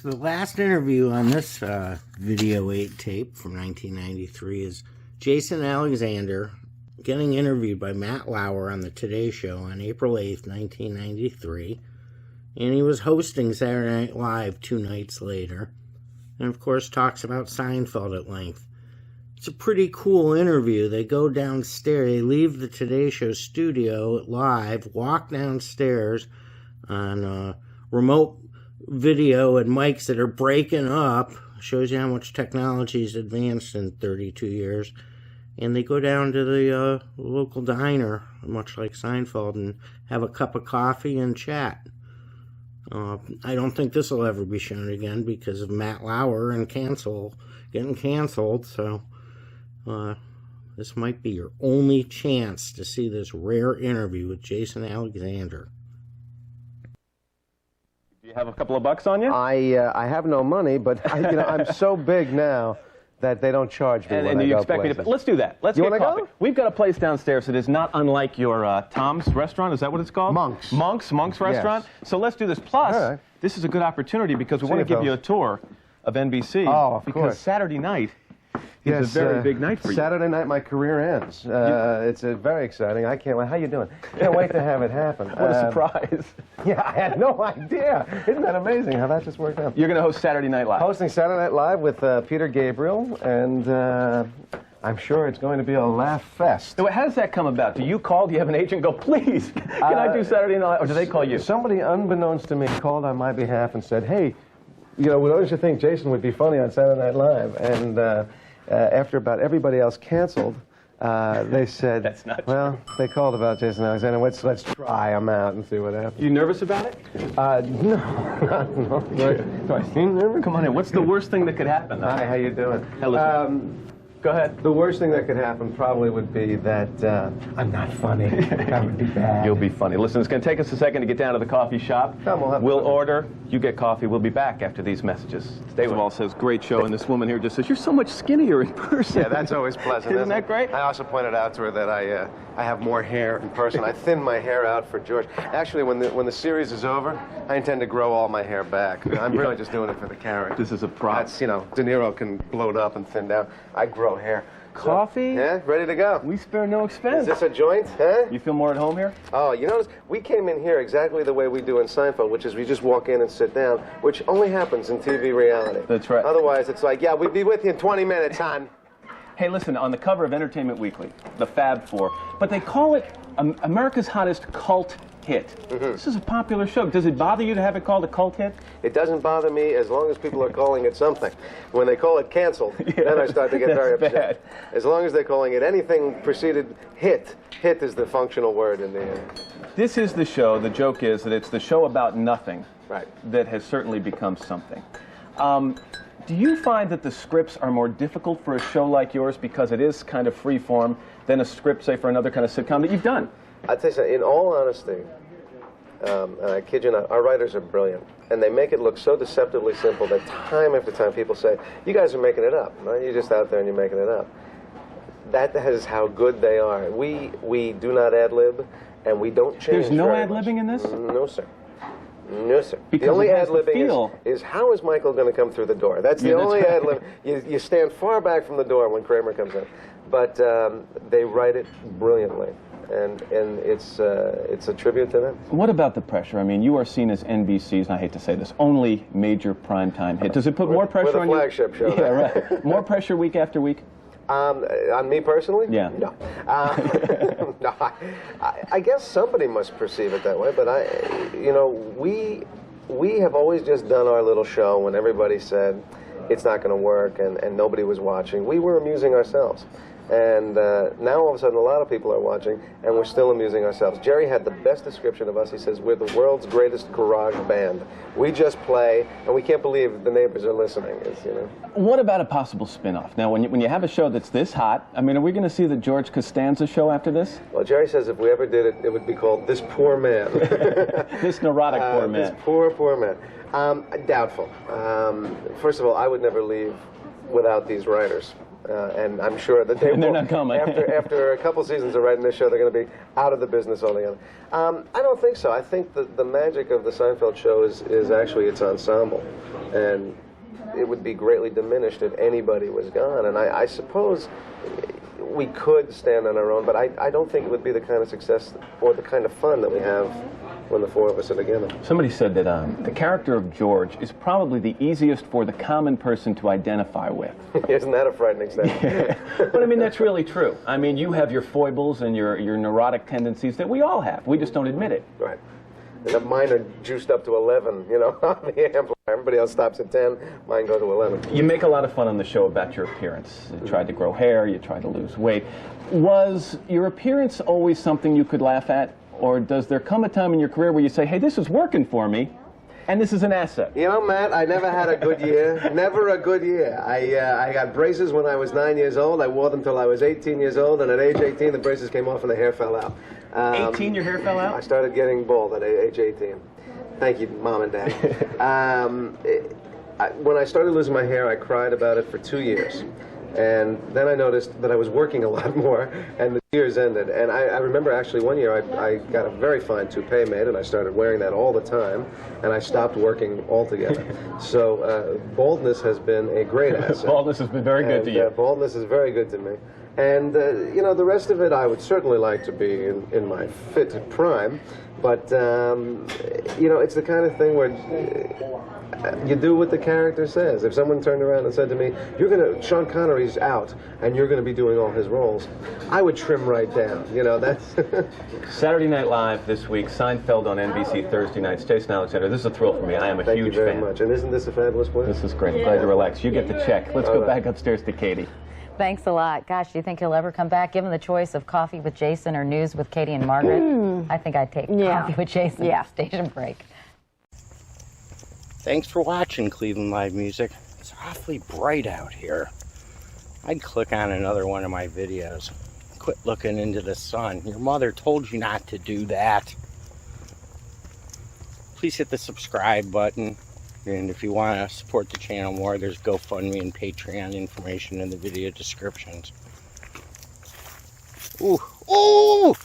So the last interview on this Video 8 tape from 1993 is Jason Alexander getting interviewed by Matt Lauer on the Today Show on April 8th, 1993. And he was hosting Saturday Night Live 2 nights later. And of course talks about Seinfeld at length. It's a pretty cool interview. They go downstairs, they leave the Today Show studio live, walk downstairs on remote video and mics that are breaking up. Shows you how much technology has advanced in 32 years. And they go down to the local diner, much like Seinfeld, and have a cup of coffee and chat. I don't think this will ever be shown again because of Matt Lauer and getting canceled. So this might be your only chance to see this rare interview with Jason Alexander. Do you have a couple of bucks on you? I have no money, but I'm so big now that they don't charge me when I go places. Let's do that. Let's get coffee. We've got a place downstairs that is not unlike your Tom's restaurant. Is that what it's called? Monk's restaurant. Yes. So let's do this. Plus, this is a good opportunity because we want to give you a tour of NBC. Oh, of course. Because Saturday night is a very big night for you. Saturday night, my career ends. It's very exciting. I can't wait. How you doing? Can't wait to have it happen. What a surprise. Yeah, I had no idea. Isn't that amazing how that just worked out? You're going to host Saturday Night Live. Hosting Saturday Night Live with Peter Gabriel, and I'm sure it's going to be a laugh fest. So how does that come about? Do you call? Do you have an agent go, please, can I do Saturday Night Live? Or do they call you? Somebody unbeknownst to me called on my behalf and said, hey, don't you think Jason would be funny on Saturday Night Live? And after about everybody else canceled, they said, that's not well, they called about Jason Alexander. Let's try him out and see what happens. You nervous about it? No. Do I seem nervous? Come on in. What's the worst thing that could happen? Hi, how you doing? Hello. Go ahead. The worst thing that could happen probably would be that I'm not funny. That would be bad. You'll be funny. Listen, it's going to take us a second to get down to the coffee shop. We'll order. You get coffee. We'll be back after these messages. Stay with us. Says, great show. And this woman here just says, you're so much skinnier in person. Yeah, that's always pleasant. Isn't that great? I also pointed out to her that I have more hair in person. I thinned my hair out for George. Actually, when the series is over, I intend to grow all my hair back. I'm really just doing it for the character. This is a prop. That's, De Niro can bloat up and thin down. I grow hair. Coffee? So, yeah, ready to go. We spare no expense. Is this a joint, huh? You feel more at home here? Oh, you notice, we came in here exactly the way we do in Seinfeld, which is we just walk in and sit down, which only happens in TV reality. That's right. Otherwise, it's like, yeah, we'll be with you in 20 minutes, hon. Hey, listen, on the cover of Entertainment Weekly, the Fab Four, but they call it America's Hottest Cult Hit. This is a popular show. Does it bother you to have it called a cult hit? It doesn't bother me as long as people are calling it something. When they call it canceled, then I start to get very upset. Bad. As long as they're calling it anything preceded hit is the functional word in the This is the show. The joke is that it's the show about nothing. Right. That has certainly become something. Do you find that the scripts are more difficult for a show like yours because it is kind of free form than a script, say, for another kind of sitcom that you've done? I'd say so. In all honesty, and I kid you not, our writers are brilliant. And they make it look so deceptively simple that time after time people say, you guys are making it up. Right? You're just out there and you're making it up. That is how good they are. We do not ad-lib, and we don't change. There's no ad-libbing in this? No, sir. No, sir. Because the only ad-libbing is how is Michael going to come through the door? That's the only ad-lib. You stand far back from the door when Kramer comes in. But they write it brilliantly. And it's a tribute to them. What about the pressure? I mean, you are seen as NBC's, and I hate to say this, only major primetime hit. Does it put more pressure on you? We're the flagship show. Yeah, right. More pressure week after week? On me personally? Yeah. No. No, I guess somebody must perceive it that way, but we have always just done our little show when everybody said it's not going to work and nobody was watching. We were amusing ourselves. And now all of a sudden a lot of people are watching and we're still amusing ourselves. Jerry had the best description of us. He says, we're the world's greatest garage band. We just play and we can't believe the neighbors are listening. What about a possible spin-off? Now when you have a show that's this hot, I mean, are we going to see the George Costanza show after this? Well, Jerry says if we ever did it, it would be called This Poor Man. This neurotic poor man. This poor man. Doubtful. First of all, I would never leave without these writers. And I'm sure that they will. They're not coming. After a couple seasons of writing this show, they're going to be out of the business altogether. I don't think so. I think that the magic of the Seinfeld show is actually its ensemble. and it would be greatly diminished if anybody was gone. And I suppose we could stand on our own, but I don't think it would be the kind of success or the kind of fun that we have when the four of us are together. Somebody said that the character of George is probably the easiest for the common person to identify with. Isn't that a frightening statement? Yeah. But I mean, that's really true. I mean, you have your foibles and your neurotic tendencies that we all have. We just don't admit it. Right. And mine are juiced up to 11, you know, on the amplifier. Everybody else stops at 10, mine go to 11. You make a lot of fun on the show about your appearance. You tried to grow hair, you tried to lose weight. Was your appearance always something you could laugh at? Or does there come a time in your career where you say, hey, this is working for me, and this is an asset? You know, Matt, I never had a good year. Never a good year. I got braces when I was 9 years old. I wore them till I was 18 years old, and at age 18, the braces came off and the hair fell out. 18, your hair fell out? I started getting bald at age 18. Thank you, Mom and Dad. When I started losing my hair, I cried about it for 2 years. And then I noticed that I was working a lot more, and the years ended. And I remember actually one year I got a very fine toupee made, and I started wearing that all the time, and I stopped working altogether. So baldness has been a great asset. Baldness has been very good to you. Baldness is very good to me. And, you know, the rest of it, I would certainly like to be in my fit prime. But, you know, it's the kind of thing where you do what the character says. If someone turned around and said to me, Sean Connery's out, and you're going to be doing all his roles, I would trim right down. You know, that's... Saturday Night Live this week, Seinfeld on NBC Thursday nights. Jason Alexander, this is a thrill for me. I am a huge fan. Thank you very much. And isn't this a fabulous place? This is great. Glad to relax. You get the check. Let's go back upstairs to Katie. Thanks a lot. Gosh, do you think he'll ever come back? Given the choice of Coffee with Jason or News with Katie and Margaret, I think I'd take Coffee with Jason. Yeah. Station break. Thanks for watching Cleveland Live Music. It's awfully bright out here. I'd click on another one of my videos. Quit looking into the sun. Your mother told you not to do that. Please hit the subscribe button. And if you want to support the channel more, there's GoFundMe and Patreon information in the video descriptions. Ooh, ooh!